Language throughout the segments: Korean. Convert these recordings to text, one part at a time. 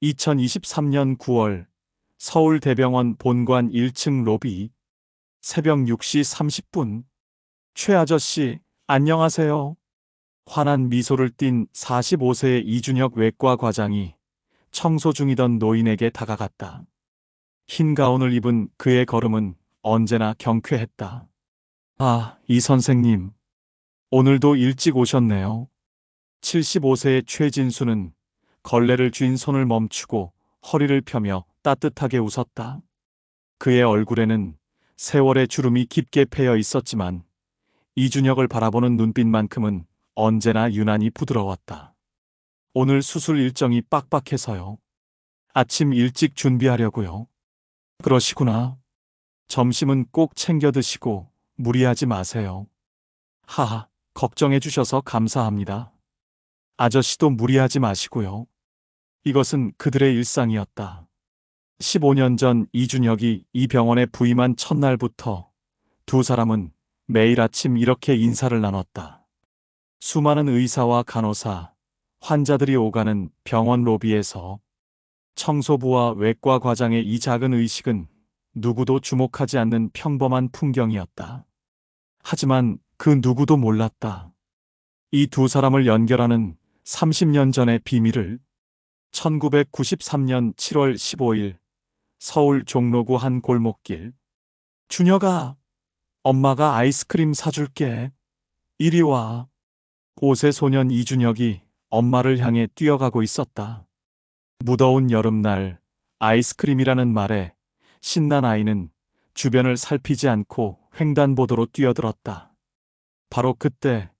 2023년 9월 서울대병원 본관 1층 로비 새벽 6시 30분. 최 아저씨, 안녕하세요. 환한 미소를 띤 45세의 이준혁 외과 과장이 청소 중이던 노인에게 다가갔다. 흰 가운을 입은 그의 걸음은 언제나 경쾌했다. 아, 이 선생님. 오늘도 일찍 오셨네요. 75세의 최진수는 걸레를 쥔 손을 멈추고 허리를 펴며 따뜻하게 웃었다. 그의 얼굴에는 세월의 주름이 깊게 패여 있었지만 이준혁을 바라보는 눈빛만큼은 언제나 유난히 부드러웠다. 오늘 수술 일정이 빡빡해서요. 아침 일찍 준비하려고요. 그러시구나. 점심은 꼭 챙겨 드시고 무리하지 마세요. 하하, 걱정해 주셔서 감사합니다. 아저씨도 무리하지 마시고요. 이것은 그들의 일상이었다. 15년 전 이준혁이 이 병원에 부임한 첫날부터 두 사람은 매일 아침 이렇게 인사를 나눴다. 수많은 의사와 간호사, 환자들이 오가는 병원 로비에서 청소부와 외과 과장의 이 작은 의식은 누구도 주목하지 않는 평범한 풍경이었다. 하지만 그 누구도 몰랐다. 이 두 사람을 연결하는 30년 전의 비밀을. 1993년 7월 15일 서울 종로구 한 골목길. 준혁아, 엄마가 아이스크림 사줄게. 이리 와. 5세 소년 이준혁이 엄마를 향해 뛰어가고 있었다. 무더운 여름날 아이스크림이라는 말에 신난 아이는 주변을 살피지 않고 횡단보도로 뛰어들었다. 바로 그때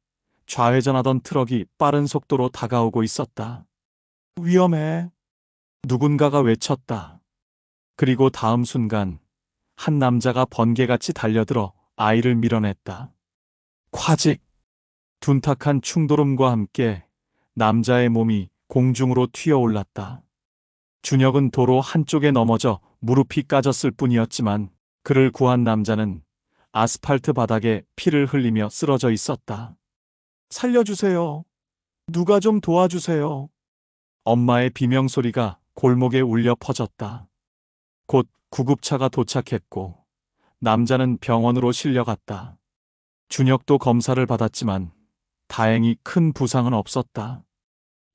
좌회전하던 트럭이 빠른 속도로 다가오고 있었다. 위험해. 누군가가 외쳤다. 그리고 다음 순간 한 남자가 번개같이 달려들어 아이를 밀어냈다. 콰직! 둔탁한 충돌음과 함께 남자의 몸이 공중으로 튀어올랐다. 준혁은 도로 한쪽에 넘어져 무릎이 까졌을 뿐이었지만 그를 구한 남자는 아스팔트 바닥에 피를 흘리며 쓰러져 있었다. 살려주세요. 누가 좀 도와주세요. 엄마의 비명소리가 골목에 울려 퍼졌다. 곧 구급차가 도착했고 남자는 병원으로 실려갔다. 준혁도 검사를 받았지만 다행히 큰 부상은 없었다.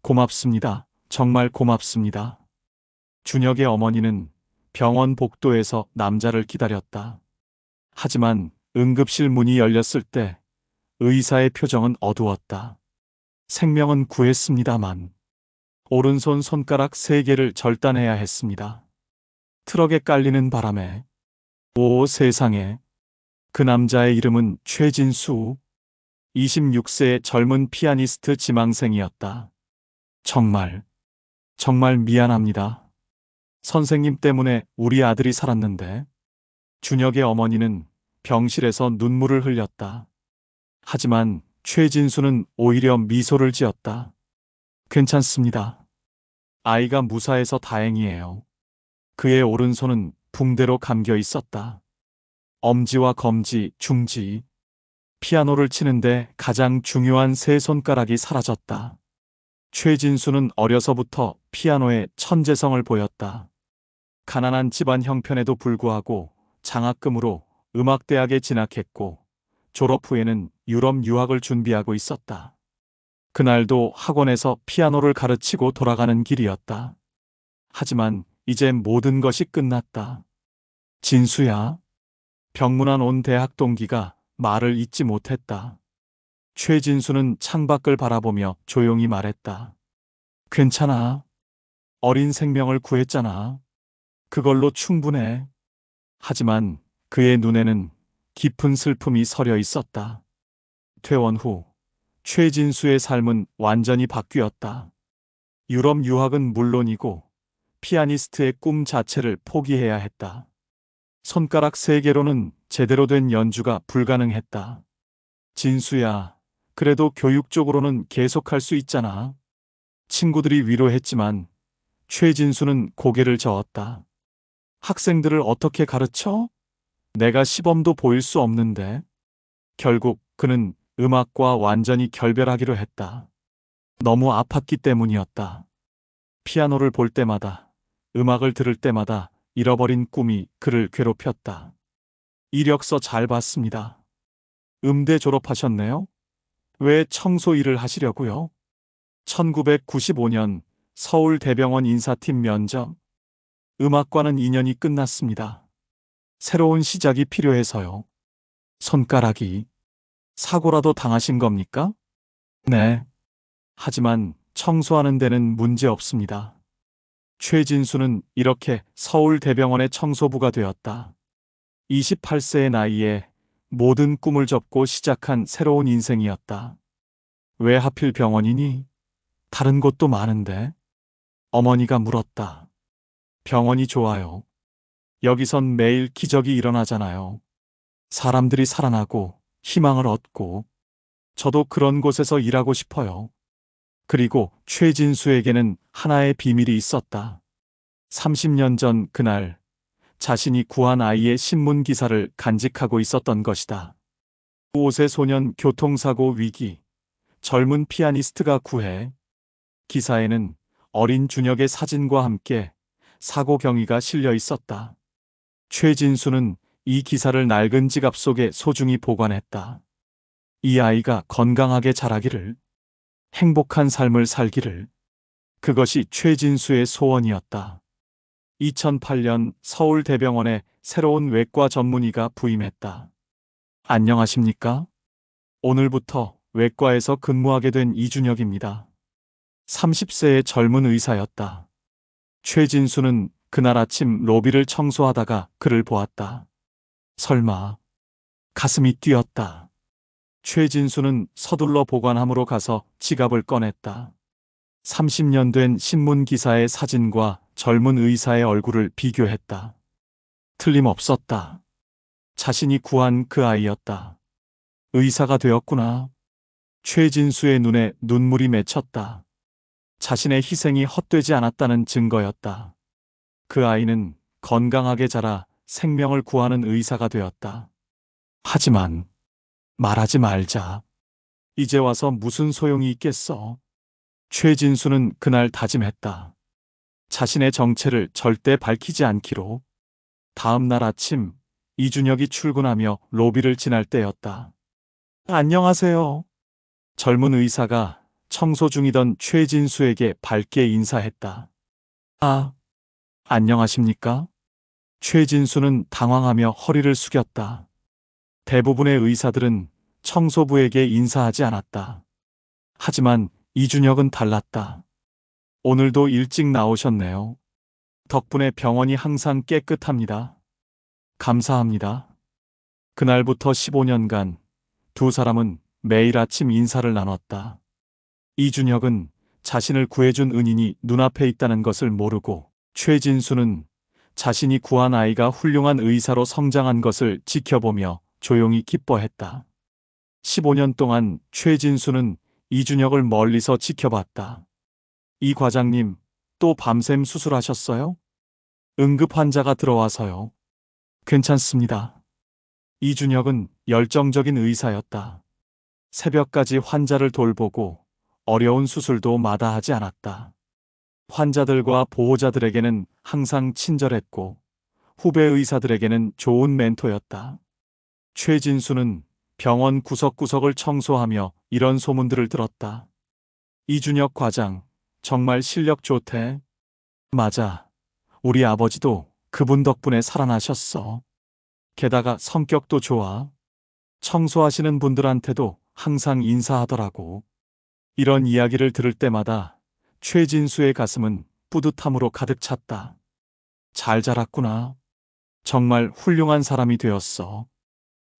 고맙습니다. 정말 고맙습니다. 준혁의 어머니는 병원 복도에서 남자를 기다렸다. 하지만 응급실 문이 열렸을 때 의사의 표정은 어두웠다. 생명은 구했습니다만 오른손 손가락 3개를 절단해야 했습니다. 트럭에 깔리는 바람에. 오 세상에. 그 남자의 이름은 최진수. 26세의 젊은 피아니스트 지망생이었다. 정말 미안합니다. 선생님 때문에 우리 아들이 살았는데. 준혁의 어머니는 병실에서 눈물을 흘렸다. 하지만 최진수는 오히려 미소를 지었다. 괜찮습니다. 아이가 무사해서 다행이에요. 그의 오른손은 붕대로 감겨 있었다. 엄지와 검지, 중지. 피아노를 치는데 가장 중요한 3손가락이 사라졌다. 최진수는 어려서부터 피아노에 천재성을 보였다. 가난한 집안 형편에도 불구하고 장학금으로 음악대학에 진학했고 졸업 후에는 유럽 유학을 준비하고 있었다. 그날도 학원에서 피아노를 가르치고 돌아가는 길이었다. 하지만 이제 모든 것이 끝났다. 진수야. 병문안 온 대학 동기가 말을 잇지 못했다. 최진수는 창밖을 바라보며 조용히 말했다. 괜찮아. 어린 생명을 구했잖아. 그걸로 충분해. 하지만 그의 눈에는 깊은 슬픔이 서려 있었다. 퇴원 후 최진수의 삶은 완전히 바뀌었다. 유럽 유학은 물론이고 피아니스트의 꿈 자체를 포기해야 했다. 손가락 3개로는 제대로 된 연주가 불가능했다. 진수야, 그래도 교육적으로는 계속할 수 있잖아. 친구들이 위로했지만 최진수는 고개를 저었다. 학생들을 어떻게 가르쳐? 내가 시범도 보일 수 없는데. 결국 그는 음악과 완전히 결별하기로 했다. 너무 아팠기 때문이었다. 피아노를 볼 때마다, 음악을 들을 때마다 잃어버린 꿈이 그를 괴롭혔다. 이력서 잘 봤습니다. 음대 졸업하셨네요? 왜 청소 일을 하시려고요? 1995년 서울대병원 인사팀 면접. 음악과는 인연이 끝났습니다. 새로운 시작이 필요해서요. 손가락이 사고라도 당하신 겁니까? 네. 하지만 청소하는 데는 문제 없습니다. 최진수는 이렇게 서울대병원의 청소부가 되었다. 28세의 나이에 모든 꿈을 접고 시작한 새로운 인생이었다. 왜 하필 병원이니? 다른 곳도 많은데? 어머니가 물었다. 병원이 좋아요. 여기선 매일 기적이 일어나잖아요. 사람들이 살아나고 희망을 얻고. 저도 그런 곳에서 일하고 싶어요. 그리고 최진수에게는 하나의 비밀이 있었다. 30년 전 그날 자신이 구한 아이의 신문 기사를 간직하고 있었던 것이다. 5세 소년 교통사고 위기, 젊은 피아니스트가 구해. 기사에는 어린 준혁의 사진과 함께 사고 경위가 실려 있었다. 최진수는 이 기사를 낡은 지갑 속에 소중히 보관했다. 이 아이가 건강하게 자라기를, 행복한 삶을 살기를. 그것이 최진수의 소원이었다. 2008년 서울대병원에 새로운 외과 전문의가 부임했다. 안녕하십니까? 오늘부터 외과에서 근무하게 된 이준혁입니다. 30세의 젊은 의사였다. 최진수는 그날 아침 로비를 청소하다가 그를 보았다. 설마. 가슴이 뛰었다. 최진수는 서둘러 보관함으로 가서 지갑을 꺼냈다. 30년 된 신문 기사의 사진과 젊은 의사의 얼굴을 비교했다. 틀림없었다. 자신이 구한 그 아이였다. 의사가 되었구나. 최진수의 눈에 눈물이 맺혔다. 자신의 희생이 헛되지 않았다는 증거였다. 그 아이는 건강하게 자라 생명을 구하는 의사가 되었다. 하지만 말하지 말자. 이제 와서 무슨 소용이 있겠어. 최진수는 그날 다짐했다. 자신의 정체를 절대 밝히지 않기로. 다음 날 아침 이준혁이 출근하며 로비를 지날 때였다. 안녕하세요. 젊은 의사가 청소 중이던 최진수에게 밝게 인사했다. 아, 안녕하십니까? 최진수는 당황하며 허리를 숙였다. 대부분의 의사들은 청소부에게 인사하지 않았다. 하지만 이준혁은 달랐다. 오늘도 일찍 나오셨네요. 덕분에 병원이 항상 깨끗합니다. 감사합니다. 그날부터 15년간 두 사람은 매일 아침 인사를 나눴다. 이준혁은 자신을 구해준 은인이 눈앞에 있다는 것을 모르고, 최진수는 자신이 구한 아이가 훌륭한 의사로 성장한 것을 지켜보며 조용히 기뻐했다. 15년 동안 최진수는 이준혁을 멀리서 지켜봤다. 이 과장님, 또 밤샘 수술하셨어요? 응급 환자가 들어와서요. 괜찮습니다. 이준혁은 열정적인 의사였다. 새벽까지 환자를 돌보고 어려운 수술도 마다하지 않았다. 환자들과 보호자들에게는 항상 친절했고 후배 의사들에게는 좋은 멘토였다. 최진수는 병원 구석구석을 청소하며 이런 소문들을 들었다. 이준혁 과장, 정말 실력 좋대. 맞아. 우리 아버지도 그분 덕분에 살아나셨어. 게다가 성격도 좋아. 청소하시는 분들한테도 항상 인사하더라고. 이런 이야기를 들을 때마다 최진수의 가슴은 뿌듯함으로 가득 찼다. 잘 자랐구나. 정말 훌륭한 사람이 되었어.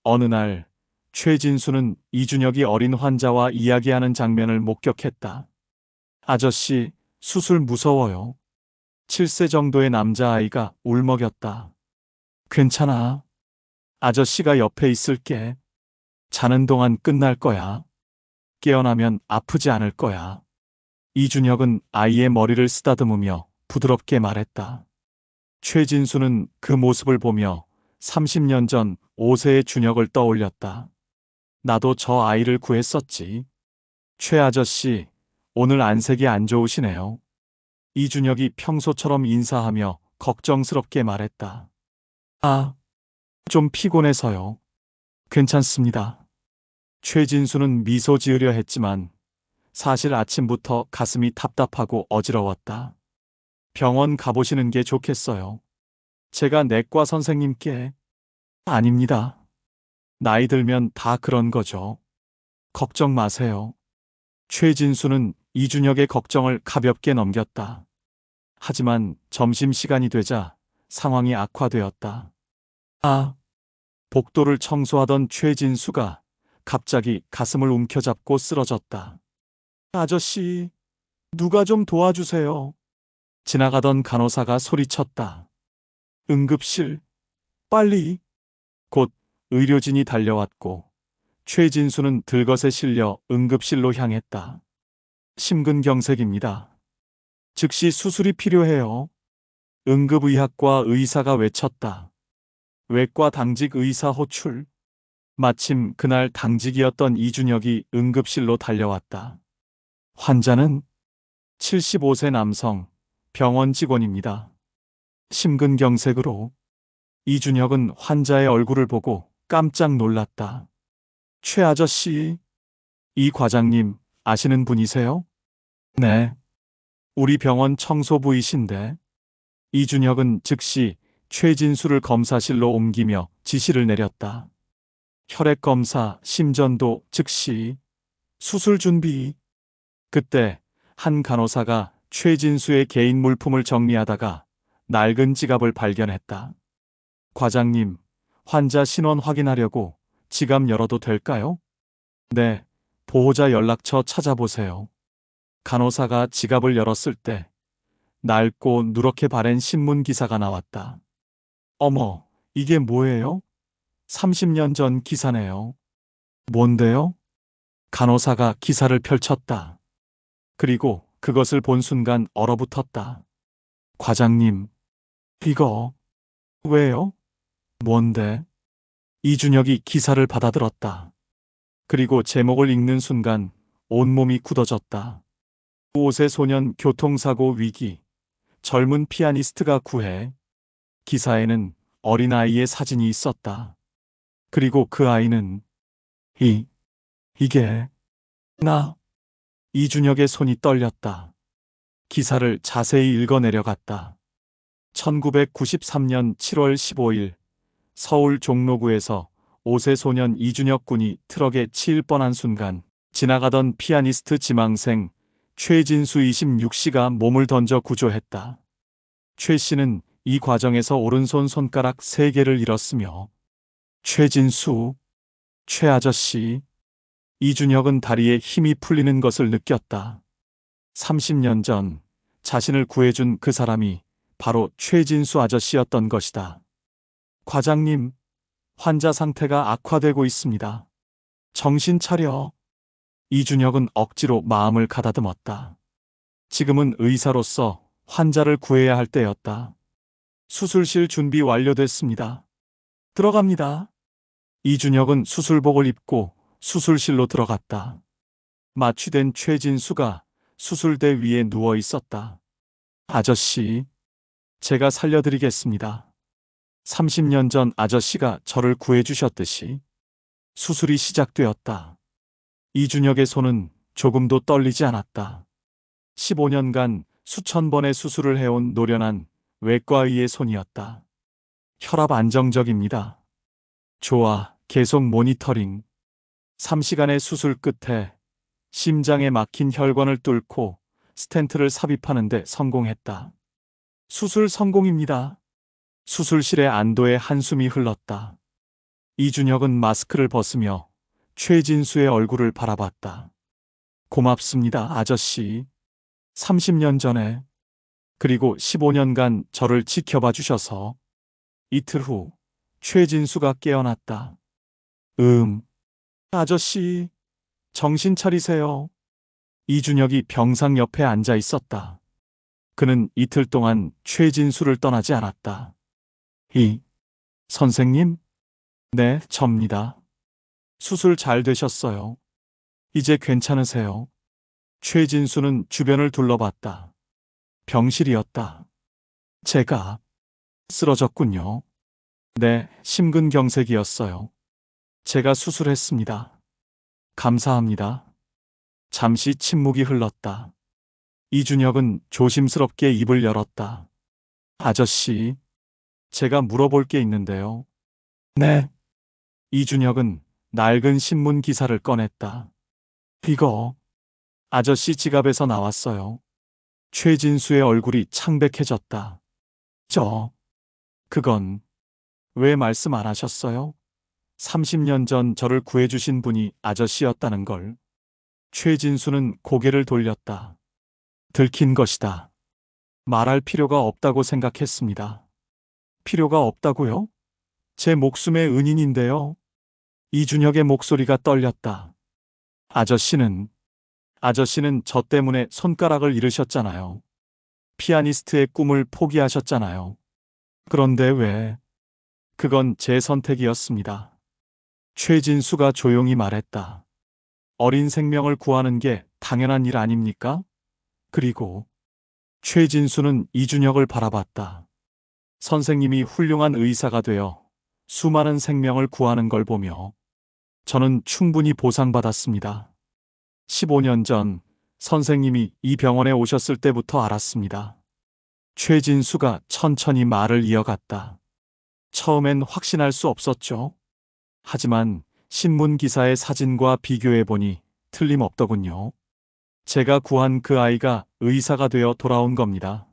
어느 날 최진수는 이준혁이 어린 환자와 이야기하는 장면을 목격했다. 아저씨, 수술 무서워요. 7세 정도의 남자아이가 울먹였다. 괜찮아. 아저씨가 옆에 있을게. 자는 동안 끝날 거야. 깨어나면 아프지 않을 거야. 이준혁은 아이의 머리를 쓰다듬으며 부드럽게 말했다. 최진수는 그 모습을 보며 30년 전 5세의 준혁을 떠올렸다. 나도 저 아이를 구했었지. 최 아저씨, 오늘 안색이 안 좋으시네요. 이준혁이 평소처럼 인사하며 걱정스럽게 말했다. 아, 좀 피곤해서요. 괜찮습니다. 최진수는 미소 지으려 했지만 사실 아침부터 가슴이 답답하고 어지러웠다. 병원 가보시는 게 좋겠어요. 제가 내과 선생님께. 아닙니다. 나이 들면 다 그런 거죠. 걱정 마세요. 최진수는 이준혁의 걱정을 가볍게 넘겼다. 하지만 점심시간이 되자 상황이 악화되었다. 아, 복도를 청소하던 최진수가 갑자기 가슴을 움켜잡고 쓰러졌다. 아저씨, 누가 좀 도와주세요. 지나가던 간호사가 소리쳤다. 응급실, 빨리. 곧 의료진이 달려왔고 최진수는 들것에 실려 응급실로 향했다. 심근경색입니다. 즉시 수술이 필요해요. 응급의학과 의사가 외쳤다. 외과 당직 의사 호출. 마침 그날 당직이었던 이준혁이 응급실로 달려왔다. 환자는 75세 남성, 병원 직원입니다. 심근경색으로. 이준혁은 환자의 얼굴을 보고 깜짝 놀랐다. 최 아저씨, 이 과장님 아시는 분이세요? 네. 우리 병원 청소부이신데. 이준혁은 즉시 최진수를 검사실로 옮기며 지시를 내렸다. 혈액 검사, 심전도 즉시. 수술 준비. 그때 한 간호사가 최진수의 개인 물품을 정리하다가 낡은 지갑을 발견했다. 과장님, 환자 신원 확인하려고 지갑 열어도 될까요? 네, 보호자 연락처 찾아보세요. 간호사가 지갑을 열었을 때 낡고 누렇게 바랜 신문 기사가 나왔다. 어머, 이게 뭐예요? 30년 전 기사네요. 뭔데요? 간호사가 기사를 펼쳤다. 그리고 그것을 본 순간 얼어붙었다. 과장님, 이거 왜요? 뭔데? 이준혁이 기사를 받아들었다. 그리고 제목을 읽는 순간 온몸이 굳어졌다. 5세 소년 교통사고 위기. 젊은 피아니스트가 구해. 기사에는 어린아이의 사진이 있었다. 그리고 그 아이는 이게 나. 이준혁의 손이 떨렸다. 기사를 자세히 읽어 내려갔다. 1993년 7월 15일 서울 종로구에서 5세 소년 이준혁 군이 트럭에 치일 뻔한 순간 지나가던 피아니스트 지망생 최진수 26씨가 몸을 던져 구조했다. 최 씨는 이 과정에서 오른손 손가락 3개를 잃었으며 최진수, 최 아저씨, 이준혁은 다리에 힘이 풀리는 것을 느꼈다. 30년 전 자신을 구해준 그 사람이 바로 최진수 아저씨였던 것이다. 과장님, 환자 상태가 악화되고 있습니다. 정신 차려. 이준혁은 억지로 마음을 가다듬었다. 지금은 의사로서 환자를 구해야 할 때였다. 수술실 준비 완료됐습니다. 들어갑니다. 이준혁은 수술복을 입고 수술실로 들어갔다. 마취된 최진수가 수술대 위에 누워 있었다. 아저씨, 제가 살려드리겠습니다. 30년 전 아저씨가 저를 구해주셨듯이. 수술이 시작되었다. 이준혁의 손은 조금도 떨리지 않았다. 15년간 수천 번의 수술을 해온 노련한 외과의의 손이었다. 혈압 안정적입니다. 좋아, 계속 모니터링. 3시간의 수술 끝에 심장에 막힌 혈관을 뚫고 스텐트를 삽입하는 데 성공했다. 수술 성공입니다. 수술실의 안도의 한숨이 흘렀다. 이준혁은 마스크를 벗으며 최진수의 얼굴을 바라봤다. 고맙습니다, 아저씨. 30년 전에, 그리고 15년간 저를 지켜봐 주셔서. 이틀 후, 최진수가 깨어났다. 아저씨, 정신 차리세요. 이준혁이 병상 옆에 앉아 있었다. 그는 이틀 동안 최진수를 떠나지 않았다. 선생님? 네, 접니다. 수술 잘 되셨어요. 이제 괜찮으세요? 최진수는 주변을 둘러봤다. 병실이었다. 제가 쓰러졌군요. 네, 심근경색이었어요. 제가 수술했습니다. 감사합니다. 잠시 침묵이 흘렀다. 이준혁은 조심스럽게 입을 열었다. 아저씨, 제가 물어볼 게 있는데요. 네. 이준혁은 낡은 신문 기사를 꺼냈다. 이거 아저씨 지갑에서 나왔어요. 최진수의 얼굴이 창백해졌다. 그건 왜 말씀 안 하셨어요? 30년 전 저를 구해주신 분이 아저씨였다는 걸. 최진수는 고개를 돌렸다. 들킨 것이다. 말할 필요가 없다고 생각했습니다. 필요가 없다고요? 제 목숨의 은인인데요. 이준혁의 목소리가 떨렸다. 아저씨는 저 때문에 손가락을 잃으셨잖아요. 피아니스트의 꿈을 포기하셨잖아요. 그런데 왜? 그건 제 선택이었습니다. 최진수가 조용히 말했다. 어린 생명을 구하는 게 당연한 일 아닙니까? 그리고 최진수는 이준혁을 바라봤다. 선생님이 훌륭한 의사가 되어 수많은 생명을 구하는 걸 보며 저는 충분히 보상받았습니다. 15년 전 선생님이 이 병원에 오셨을 때부터 알았습니다. 최진수가 천천히 말을 이어갔다. 처음엔 확신할 수 없었죠. 하지만 신문 기사의 사진과 비교해보니 틀림없더군요. 제가 구한 그 아이가 의사가 되어 돌아온 겁니다.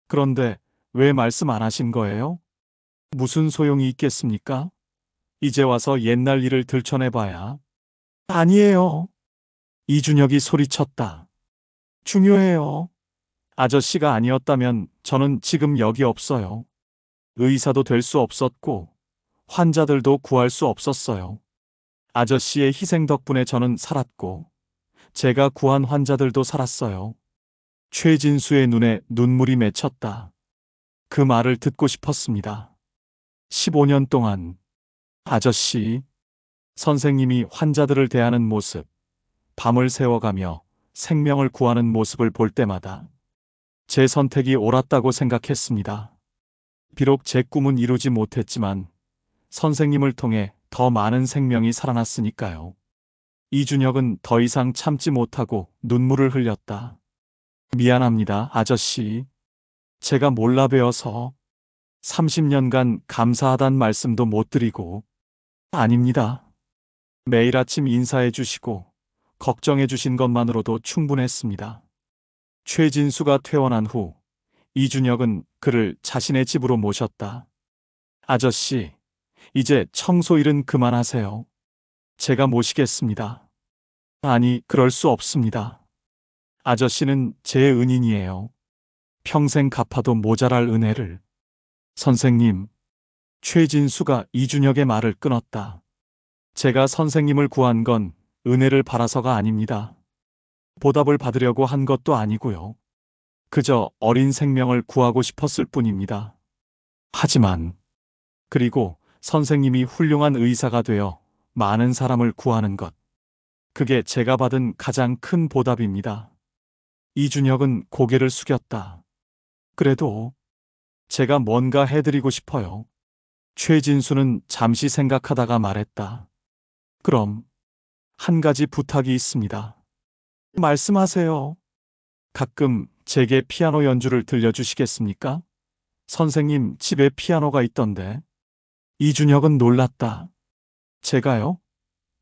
그런데 왜 말씀 안 하신 거예요? 무슨 소용이 있겠습니까? 이제 와서 옛날 일을 들춰내봐야. 아니에요. 이준혁이 소리쳤다. 중요해요. 아저씨가 아니었다면 저는 지금 여기 없어요. 의사도 될 수 없었고 환자들도 구할 수 없었어요. 아저씨의 희생 덕분에 저는 살았고 제가 구한 환자들도 살았어요. 최진수의 눈에 눈물이 맺혔다. 그 말을 듣고 싶었습니다. 15년 동안 아저씨, 선생님이 환자들을 대하는 모습, 밤을 새워가며 생명을 구하는 모습을 볼 때마다 제 선택이 옳았다고 생각했습니다. 비록 제 꿈은 이루지 못했지만 선생님을 통해 더 많은 생명이 살아났으니까요. 이준혁은 더 이상 참지 못하고 눈물을 흘렸다. 미안합니다, 아저씨. 제가 몰라 배워서 30년간 감사하단 말씀도 못 드리고. 아닙니다. 매일 아침 인사해 주시고 걱정해 주신 것만으로도 충분했습니다. 최진수가 퇴원한 후 이준혁은 그를 자신의 집으로 모셨다. 아저씨, 이제 청소 일은 그만하세요. 제가 모시겠습니다. 아니, 그럴 수 없습니다. 아저씨는 제 은인이에요. 평생 갚아도 모자랄 은혜를. 선생님, 최진수가 이준혁의 말을 끊었다. 제가 선생님을 구한 건 은혜를 바라서가 아닙니다. 보답을 받으려고 한 것도 아니고요. 그저 어린 생명을 구하고 싶었을 뿐입니다. 하지만, 그리고 선생님이 훌륭한 의사가 되어 많은 사람을 구하는 것. 그게 제가 받은 가장 큰 보답입니다. 이준혁은 고개를 숙였다. 그래도 제가 뭔가 해드리고 싶어요. 최진수는 잠시 생각하다가 말했다. 그럼 한 가지 부탁이 있습니다. 말씀하세요. 가끔 제게 피아노 연주를 들려주시겠습니까? 선생님 집에 피아노가 있던데. 이준혁은 놀랐다. 제가요?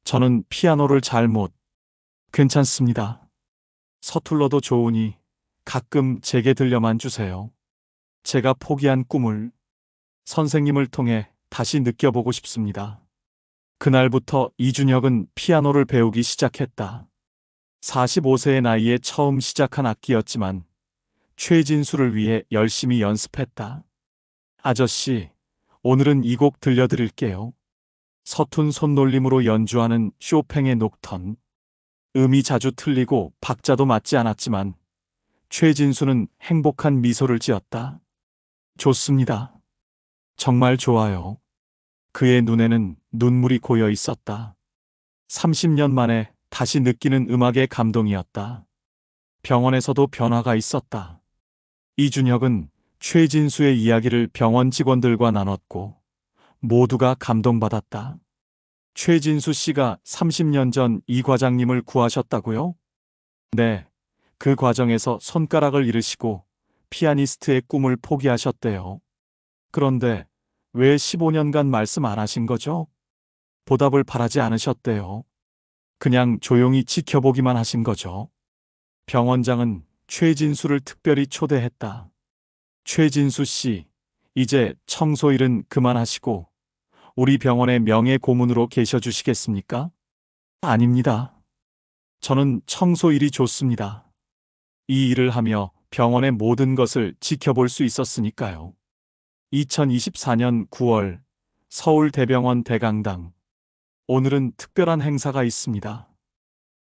저는 피아노를 잘 못. 괜찮습니다. 서툴러도 좋으니 가끔 제게 들려만 주세요. 제가 포기한 꿈을 선생님을 통해 다시 느껴보고 싶습니다. 그날부터 이준혁은 피아노를 배우기 시작했다. 45세의 나이에 처음 시작한 악기였지만 최진수를 위해 열심히 연습했다. 아저씨, 오늘은 이 곡 들려드릴게요. 서툰 손놀림으로 연주하는 쇼팽의 녹턴. 음이 자주 틀리고 박자도 맞지 않았지만 최진수는 행복한 미소를 지었다. 좋습니다. 정말 좋아요. 그의 눈에는 눈물이 고여 있었다. 30년 만에 다시 느끼는 음악의 감동이었다. 병원에서도 변화가 있었다. 이준혁은 최진수의 이야기를 병원 직원들과 나눴고 모두가 감동받았다. 최진수 씨가 30년 전 이 과장님을 구하셨다고요? 네. 그 과정에서 손가락을 잃으시고 피아니스트의 꿈을 포기하셨대요. 그런데 왜 15년간 말씀 안 하신 거죠? 보답을 바라지 않으셨대요. 그냥 조용히 지켜보기만 하신 거죠. 병원장은 최진수를 특별히 초대했다. 최진수 씨, 이제 청소 일은 그만하시고 우리 병원의 명예 고문으로 계셔 주시겠습니까? 아닙니다. 저는 청소 일이 좋습니다. 이 일을 하며 병원의 모든 것을 지켜볼 수 있었으니까요. 2024년 9월 서울대병원 대강당. 오늘은 특별한 행사가 있습니다.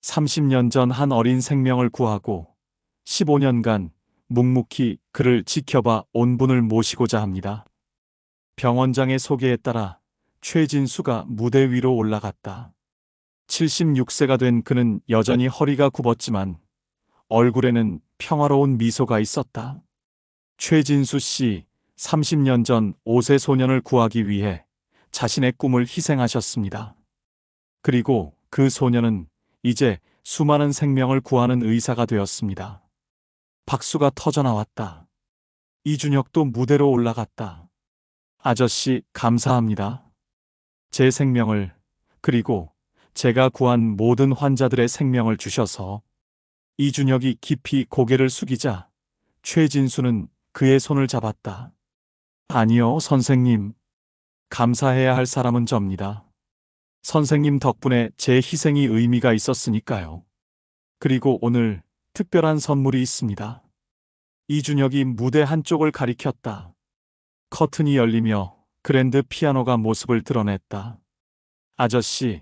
30년 전 한 어린 생명을 구하고 15년간 묵묵히 그를 지켜봐 온 분을 모시고자 합니다. 병원장의 소개에 따라 최진수가 무대 위로 올라갔다. 76세가 된 그는 여전히 허리가 굽었지만 얼굴에는 평화로운 미소가 있었다. 최진수 씨, 30년 전 5세 소년을 구하기 위해 자신의 꿈을 희생하셨습니다. 그리고 그 소년은 이제 수많은 생명을 구하는 의사가 되었습니다. 박수가 터져나왔다. 이준혁도 무대로 올라갔다. 아저씨, 감사합니다. 제 생명을, 그리고 제가 구한 모든 환자들의 생명을 주셔서. 이준혁이 깊이 고개를 숙이자 최진수는 그의 손을 잡았다. 아니요, 선생님. 감사해야 할 사람은 접니다. 선생님 덕분에 제 희생이 의미가 있었으니까요. 그리고 오늘 특별한 선물이 있습니다. 이준혁이 무대 한쪽을 가리켰다. 커튼이 열리며 그랜드 피아노가 모습을 드러냈다. 아저씨,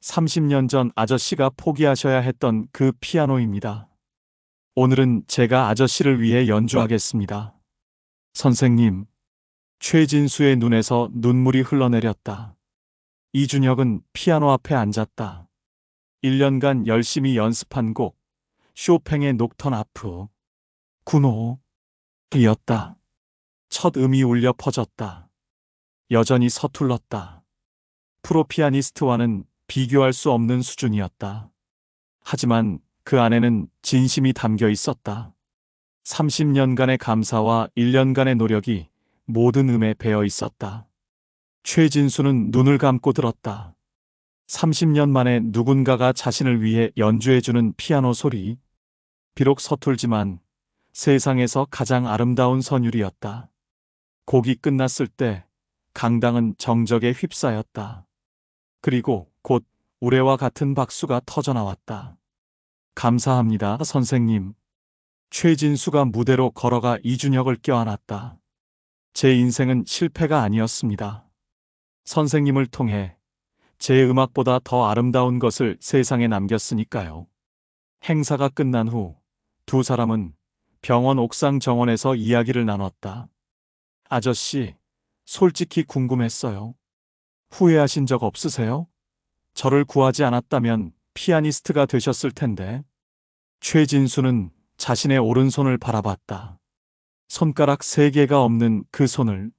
30년 전 아저씨가 포기하셔야 했던 그 피아노입니다. 오늘은 제가 아저씨를 위해 연주하겠습니다. 선생님. 최진수의 눈에서 눈물이 흘러내렸다. 이준혁은 피아노 앞에 앉았다. 1년간 열심히 연습한 곡, 쇼팽의 녹턴 아프, 군호, 이었다. 첫 음이 울려 퍼졌다. 여전히 서툴렀다. 프로 피아니스트와는 비교할 수 없는 수준이었다. 하지만 그 안에는 진심이 담겨 있었다. 30년간의 감사와 1년간의 노력이 모든 음에 배어 있었다. 최진수는 눈을 감고 들었다. 30년 만에 누군가가 자신을 위해 연주해주는 피아노 소리. 비록 서툴지만 세상에서 가장 아름다운 선율이었다. 곡이 끝났을 때 강당은 정적에 휩싸였다. 그리고 곧 우레와 같은 박수가 터져나왔다. 감사합니다, 선생님. 최진수가 무대로 걸어가 이준혁을 껴안았다. 제 인생은 실패가 아니었습니다. 선생님을 통해 제 음악보다 더 아름다운 것을 세상에 남겼으니까요. 행사가 끝난 후 두 사람은 병원 옥상 정원에서 이야기를 나눴다. 아저씨, 솔직히 궁금했어요. 후회하신 적 없으세요? 저를 구하지 않았다면 피아니스트가 되셨을 텐데. 최진수는 자신의 오른손을 바라봤다. 손가락 3개가 없는 그 손을.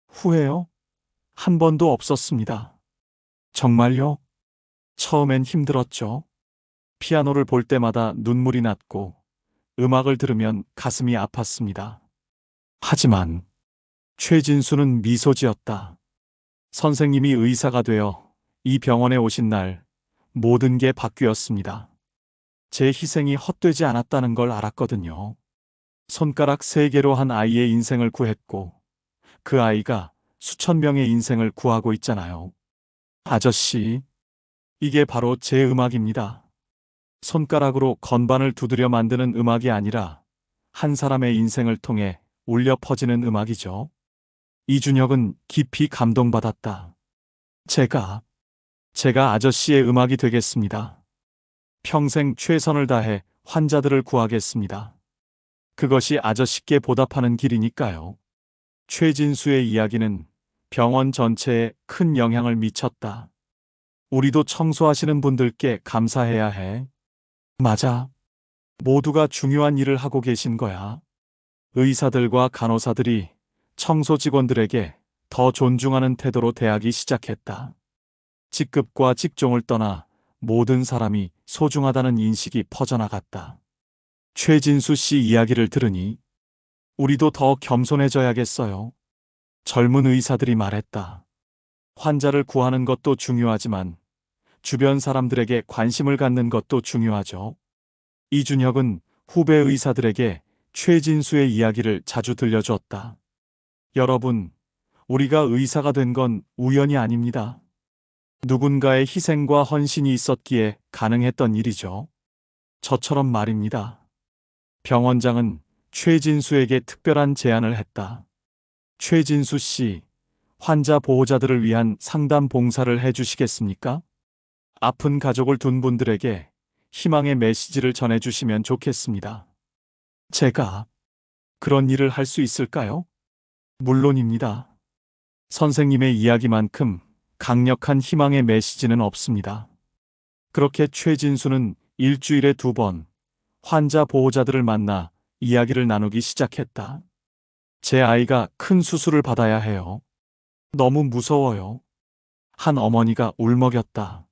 후회요? 한 번도 없었습니다. 정말요? 처음엔 힘들었죠. 피아노를 볼 때마다 눈물이 났고 음악을 들으면 가슴이 아팠습니다. 하지만 최진수는 미소 지었다. 선생님이 의사가 되어 이 병원에 오신 날 모든 게 바뀌었습니다. 제 희생이 헛되지 않았다는 걸 알았거든요. 손가락 3개로 한 아이의 인생을 구했고 그 아이가 수천 명의 인생을 구하고 있잖아요. 아저씨, 이게 바로 제 음악입니다. 손가락으로 건반을 두드려 만드는 음악이 아니라 한 사람의 인생을 통해 울려 퍼지는 음악이죠. 이준혁은 깊이 감동받았다. 제가 아저씨의 음악이 되겠습니다. 평생 최선을 다해 환자들을 구하겠습니다. 그것이 아저씨께 보답하는 길이니까요. 최진수의 이야기는 병원 전체에 큰 영향을 미쳤다. 우리도 청소하시는 분들께 감사해야 해. 맞아. 모두가 중요한 일을 하고 계신 거야. 의사들과 간호사들이 청소 직원들에게 더 존중하는 태도로 대하기 시작했다. 직급과 직종을 떠나 모든 사람이 소중하다는 인식이 퍼져나갔다. 최진수 씨 이야기를 들으니 우리도 더 겸손해져야겠어요. 젊은 의사들이 말했다. 환자를 구하는 것도 중요하지만 주변 사람들에게 관심을 갖는 것도 중요하죠. 이준혁은 후배 의사들에게 최진수의 이야기를 자주 들려주었다. 여러분, 우리가 의사가 된 건 우연이 아닙니다. 누군가의 희생과 헌신이 있었기에 가능했던 일이죠. 저처럼 말입니다. 병원장은 최진수에게 특별한 제안을 했다. 최진수 씨, 환자 보호자들을 위한 상담 봉사를 해주시겠습니까? 아픈 가족을 둔 분들에게 희망의 메시지를 전해주시면 좋겠습니다. 제가 그런 일을 할 수 있을까요? 물론입니다. 선생님의 이야기만큼 강력한 희망의 메시지는 없습니다. 그렇게 최진수는 일주일에 2번 환자 보호자들을 만나 이야기를 나누기 시작했다. 제 아이가 큰 수술을 받아야 해요. 너무 무서워요. 한 어머니가 울먹였다.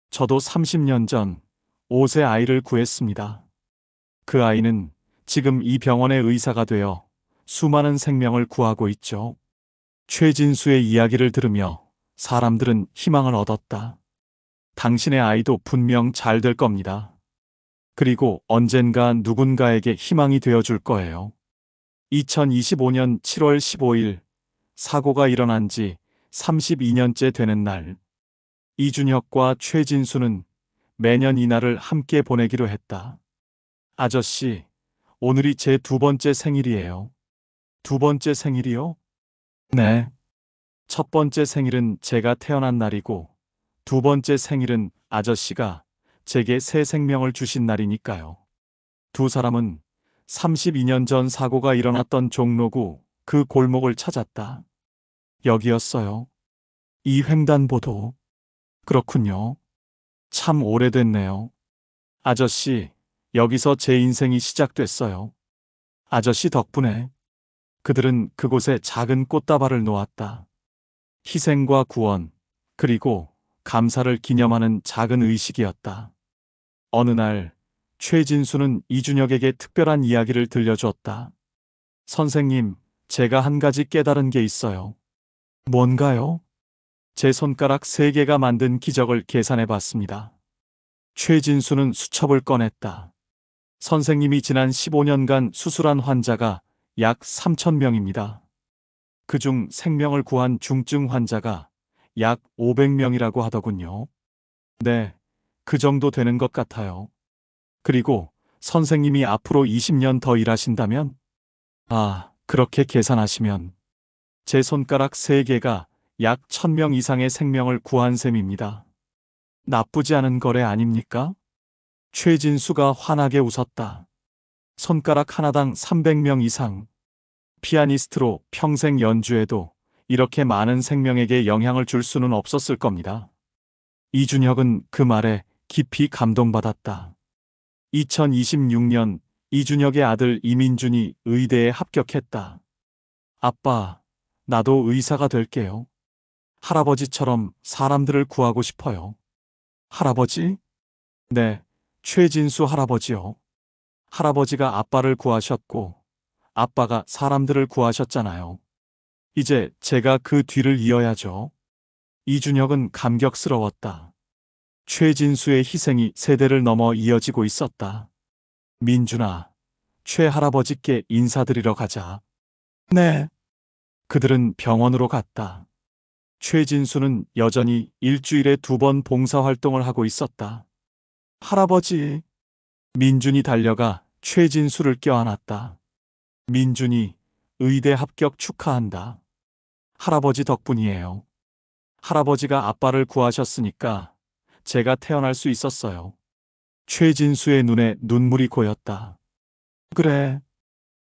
저도 30년 전 5세 아이를 구했습니다. 그 아이는 지금 이 병원의 의사가 되어 수많은 생명을 구하고 있죠. 최진수의 이야기를 들으며 사람들은 희망을 얻었다. 당신의 아이도 분명 잘 될 겁니다. 그리고 언젠가 누군가에게 희망이 되어줄 거예요. 2025년 7월 15일 사고가 일어난 지 32년째 되는 날. 이준혁과 최진수는 매년 이날을 함께 보내기로 했다. 아저씨, 오늘이 제 2번째 생일이에요. 2번째 생일이요? 네. 첫 번째 생일은 제가 태어난 날이고 2번째 생일은 아저씨가 제게 새 생명을 주신 날이니까요. 두 사람은 32년 전 사고가 일어났던 종로구 그 골목을 찾았다. 여기였어요. 이 횡단보도. 그렇군요. 참 오래됐네요. 아저씨, 여기서 제 인생이 시작됐어요. 아저씨 덕분에. 그들은 그곳에 작은 꽃다발을 놓았다. 희생과 구원, 그리고 감사를 기념하는 작은 의식이었다. 어느 날, 최진수는 이준혁에게 특별한 이야기를 들려주었다. 선생님, 제가 한 가지 깨달은 게 있어요. 뭔가요? 제 손가락 3개가 만든 기적을 계산해 봤습니다. 최진수는 수첩을 꺼냈다. 선생님이 지난 15년간 수술한 환자가 약 3,000명입니다. 그중 생명을 구한 중증 환자가 약 500명이라고 하더군요. 네, 그 정도 되는 것 같아요. 그리고 선생님이 앞으로 20년 더 일하신다면? 그렇게 계산하시면 제 손가락 3개가 약 1,000명 이상의 생명을 구한 셈입니다. 나쁘지 않은 거래 아닙니까? 최진수가 환하게 웃었다. 손가락 하나당 300명 이상. 피아니스트로 평생 연주해도 이렇게 많은 생명에게 영향을 줄 수는 없었을 겁니다. 이준혁은 그 말에 깊이 감동받았다. 2026년 이준혁의 아들 이민준이 의대에 합격했다. 아빠, 나도 의사가 될게요. 할아버지처럼 사람들을 구하고 싶어요. 할아버지? 네, 최진수 할아버지요. 할아버지가 아빠를 구하셨고, 아빠가 사람들을 구하셨잖아요. 이제 제가 그 뒤를 이어야죠. 이준혁은 감격스러웠다. 최진수의 희생이 세대를 넘어 이어지고 있었다. 민준아, 최 할아버지께 인사드리러 가자. 네. 그들은 병원으로 갔다. 최진수는 여전히 일주일에 2번 봉사활동을 하고 있었다. 할아버지. 민준이 달려가 최진수를 껴안았다. 민준이 의대 합격 축하한다. 할아버지 덕분이에요. 할아버지가 아빠를 구하셨으니까 제가 태어날 수 있었어요. 최진수의 눈에 눈물이 고였다. 그래,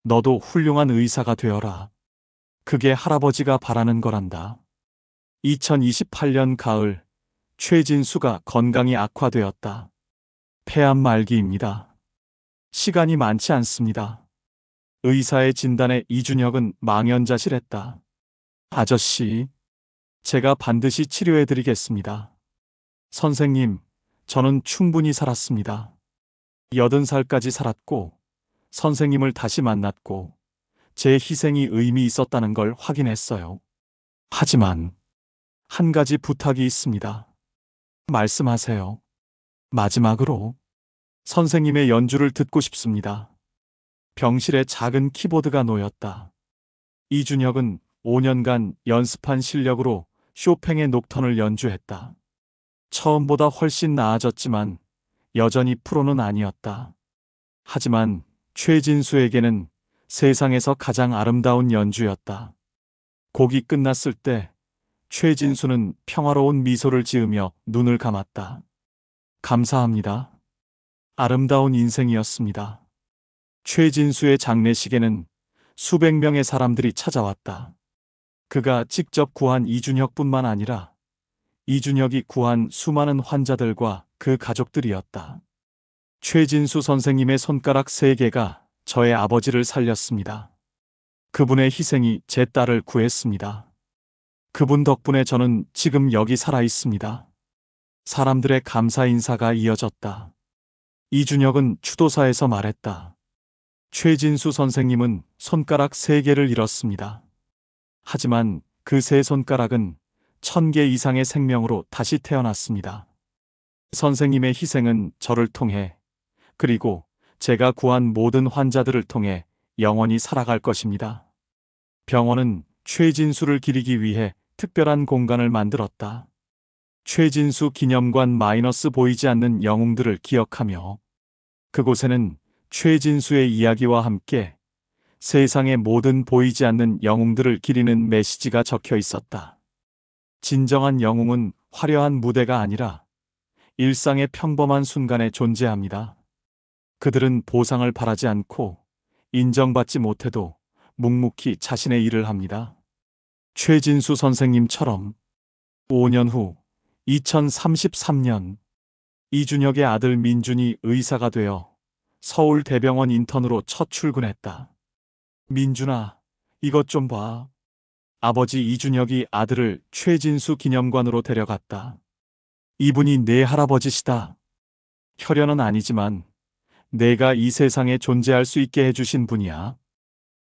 너도 훌륭한 의사가 되어라. 그게 할아버지가 바라는 거란다. 2028년 가을, 최진수가 건강이 악화되었다. 폐암 말기입니다. 시간이 많지 않습니다. 의사의 진단에 이준혁은 망연자실했다. 아저씨, 제가 반드시 치료해드리겠습니다. 선생님, 저는 충분히 살았습니다. 80살까지 살았고, 선생님을 다시 만났고, 제 희생이 의미 있었다는 걸 확인했어요. 하지만, 한 가지 부탁이 있습니다. 말씀하세요. 마지막으로, 선생님의 연주를 듣고 싶습니다. 병실에 작은 키보드가 놓였다. 이준혁은 5년간 연습한 실력으로 쇼팽의 녹턴을 연주했다. 처음보다 훨씬 나아졌지만 여전히 프로는 아니었다. 하지만 최진수에게는 세상에서 가장 아름다운 연주였다. 곡이 끝났을 때 최진수는 평화로운 미소를 지으며 눈을 감았다. 감사합니다. 아름다운 인생이었습니다. 최진수의 장례식에는 수백 명의 사람들이 찾아왔다. 그가 직접 구한 이준혁뿐만 아니라 이준혁이 구한 수많은 환자들과 그 가족들이었다. 최진수 선생님의 손가락 3개가 저의 아버지를 살렸습니다. 그분의 희생이 제 딸을 구했습니다. 그분 덕분에 저는 지금 여기 살아 있습니다. 사람들의 감사 인사가 이어졌다. 이준혁은 추도사에서 말했다. 최진수 선생님은 손가락 3개를 잃었습니다. 하지만 그 3손가락은 1000개 이상의 생명으로 다시 태어났습니다. 선생님의 희생은 저를 통해, 그리고 제가 구한 모든 환자들을 통해 영원히 살아갈 것입니다. 병원은 최진수를 기리기 위해 특별한 공간을 만들었다. 최진수 기념관 마이너스 보이지 않는 영웅들을 기억하며 그곳에는 최진수의 이야기와 함께 세상의 모든 보이지 않는 영웅들을 기리는 메시지가 적혀 있었다. 진정한 영웅은 화려한 무대가 아니라 일상의 평범한 순간에 존재합니다. 그들은 보상을 바라지 않고 인정받지 못해도 묵묵히 자신의 일을 합니다. 최진수 선생님처럼 5년 후 2033년 이준혁의 아들 민준이 의사가 되어 서울대병원 인턴으로 첫 출근했다. 민준아, 이것 좀 봐. 아버지 이준혁이 아들을 최진수 기념관으로 데려갔다. 이분이 내 할아버지시다. 혈연은 아니지만 내가 이 세상에 존재할 수 있게 해주신 분이야.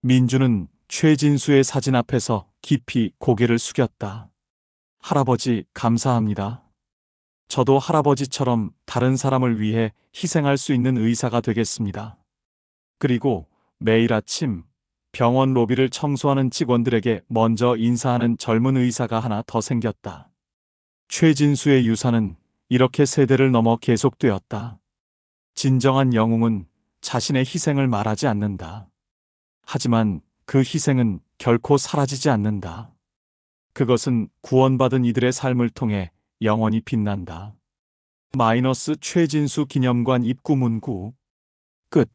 민준은 최진수의 사진 앞에서 깊이 고개를 숙였다. 할아버지, 감사합니다. 저도 할아버지처럼 다른 사람을 위해 희생할 수 있는 의사가 되겠습니다. 그리고 매일 아침 병원 로비를 청소하는 직원들에게 먼저 인사하는 젊은 의사가 하나 더 생겼다. 최진수의 유산은 이렇게 세대를 넘어 계속되었다. 진정한 영웅은 자신의 희생을 말하지 않는다. 하지만 그 희생은 결코 사라지지 않는다. 그것은 구원받은 이들의 삶을 통해 영원히 빛난다. 마이너스 최진수 기념관 입구 문구 끝.